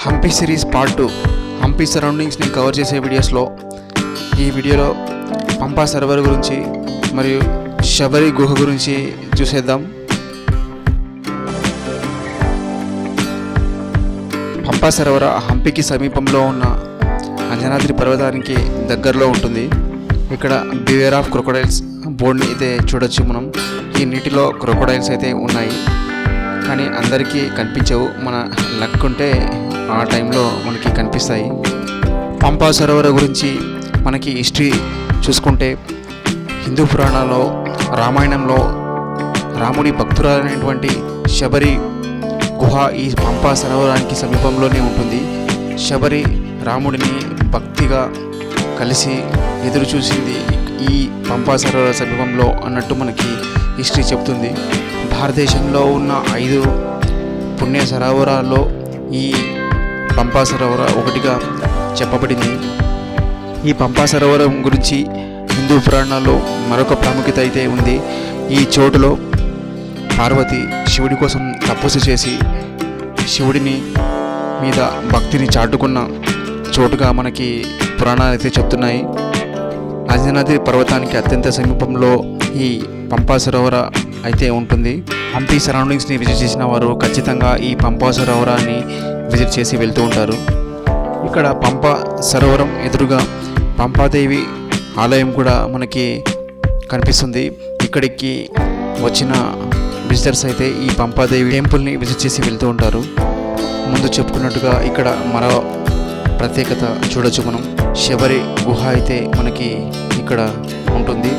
Hampi series part 2 Hampi సరౌండింగ్స్ని cover చేసే వీడియోస్లో ఈ వీడియోలో పంపా సరోవర్ గురించి మరియు శబరి గుహ గురించి చూసేద్దాం. పంపా సరోవర హంపికి సమీపంలో ఉన్న అంజనాద్రి పర్వతానికి దగ్గరలో ఉంటుంది. ఇక్కడ బివేర్ ఆఫ్ క్రొకోడైల్స్ బోర్డ్ని అయితే చూడొచ్చు మనం. ఈ నీటిలో క్రొకోడైల్స్ అయితే ఉన్నాయి, కానీ అందరికీ కనిపించవు. మన లక్ ఉంటే ఆ టైంలో మనకి కనిపిస్తాయి. పంపా సరోవర గురించి మనకి హిస్టరీ చూసుకుంటే హిందూ పురాణాల్లో రామాయణంలో రాముడి భక్తురాలైనటువంటి శబరి గుహ ఈ పంపా సరోవరానికి సమీపంలోనే ఉంటుంది. శబరి రాముడిని భక్తిగా కలిసి ఎదురు చూసింది ఈ పంపా సరోవర సమీపంలో అన్నట్టు మనకి హిస్టరీ చెప్తుంది. భారతదేశంలో ఉన్న 5 పుణ్య సరోవరాల్లో ఈ పంపా సరోవర ఒకటిగా చెప్పబడింది. ఈ పంపా సరోవరం గురించి హిందూ పురాణాల్లో మరొక ప్రాముఖ్యత అయితే ఉంది. ఈ చోటులో పార్వతి శివుడి కోసం తపస్సు చేసి శివుడిని మీద భక్తిని చాటుకున్న చోటుగా మనకి పురాణాలు అయితే చెప్తున్నాయి. అంజనాద్రి పర్వతానికి అత్యంత సమీపంలో ఈ పంపా సరోవర అయితే ఉంటుంది. హంపి సరౌండింగ్స్ని విజిట్ చేసిన వారు ఖచ్చితంగా ఈ పంపా సరోవరాన్ని విజిట్ చేసి వెళ్తూ ఉంటారు. ఇక్కడ పంపా సరోవరం ఎదురుగా పంపాదేవి ఆలయం కూడా మనకి కనిపిస్తుంది. ఇక్కడికి వచ్చిన విజిటర్స్ అయితే ఈ పంపాదేవి టెంపుల్ని విజిట్ చేసి వెళ్తూ ఉంటారు. ముందు చెప్పుకున్నట్టుగా ఇక్కడ మరో ప్రత్యేకత చూడొచ్చు మనం. శబరి గుహ అయితే మనకి ఇక్కడ ఉంటుంది.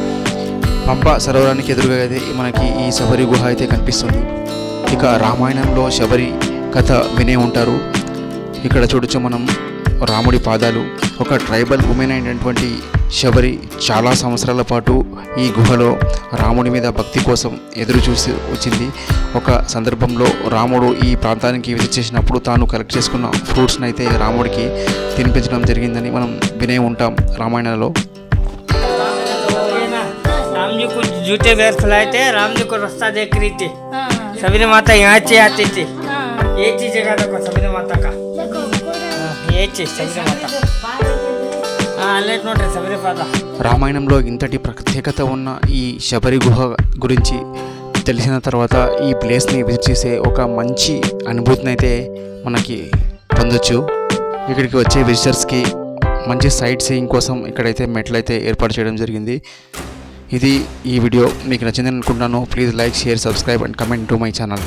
పంపా సరోవరానికి ఎదురుగా అయితే మనకి ఈ శబరి గుహ అయితే కనిపిస్తుంది. ఇక రామాయణంలో శబరి కథ వినే ఉంటారు. ఇక్కడ చూడొచ్చు మనం రాముడి పాదాలు. ఒక ట్రైబల్ ఉమెన్ అయినటువంటి శబరి చాలా సంవత్సరాల పాటు ఈ గుహలో రాముడి మీద భక్తి కోసం ఎదురు చూసి వచ్చింది. ఒక సందర్భంలో రాముడు ఈ ప్రాంతానికి విజిట్ చేసినప్పుడు తాను కలెక్ట్ చేసుకున్న ఫ్రూట్స్ని అయితే రాముడికి తినిపించడం జరిగిందని మనం వినే ఉంటాం రామాయణంలో. राम जी को जूते पैर फैलाए थे, राम जी को रास्ता देख रही थी. सबरी माता यहाँ से आती थी. ये चीज जगह देखो सबरी माता का. ये चीज सबरी माता. लेट नोट सबरी माता. రామాయణంలో ఇంతటి ప్రత్యేకత ఉన్న ఈ శబరి గుహ గురించి తెలిసిన తర్వాత ఈ ప్లేస్ని విజిట్ చేసే ఒక మంచి అనుభూతిని అయితే మనకి పొందొచ్చు. ఇక్కడికి వచ్చే విజిటర్స్కి మంచి సైట్ సీయింగ్ కోసం ఇక్కడైతే మెట్లయితే ఏర్పాటు చేయడం జరిగింది. ఇది ఈ వీడియో మీకు నచ్చిందని అనుకుంటున్నాను. Please like, share, subscribe and comment to my channel.